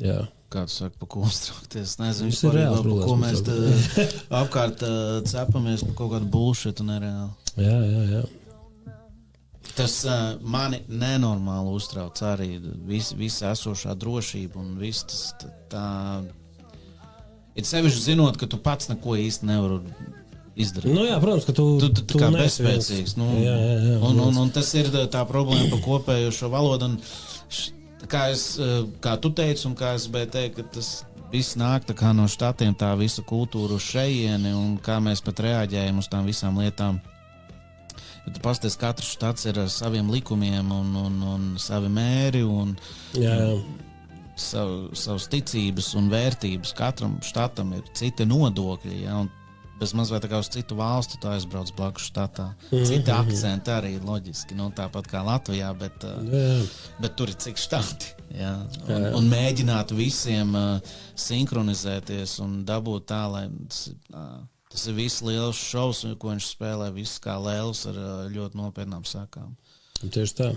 Jā. Kāds saka, pa ko uztraukties. Nezinu, Tas ir reāls pa ko mēs problēmas. apkārt cepamies par kaut kādu bullshitu nereāli. Jā. Tas mani nenormāli uztrauc arī visa esošā drošība un viss tas tā. Ir sevišķi zinot, ka tu pats neko īsti nevari izdarīt. Nu jā, protams, ka tu kā neesi bezspēcīgs. Jā. Un tas ir tā problēma par kopējo šo valodu. Kā tu teici un kā es biju teikt, ka tas viss nāk tā kā no štatiem, tā visa kultūra uz šejieni un kā mēs pat reaģējam uz tām visām lietām. Ja tu pasties, katrs štats ir ar saviem likumiem un savi mēri un savas ticības un vērtības. Katram štatam ir citi nodokļi, ja, un bez mazliet tā kā uz citu valstu tu aizbrauc blakus štatā. Citi akcenti arī loģiski, tāpat kā Latvijā, bet tur ir cik štati. Ja, un mēģināt visiem sinhronizēties un dabūt tā, lai tas ir viss liels šovs, ko viņš spēlē, viss kā lēls ar ļoti nopietnām sakām. Tieši tā.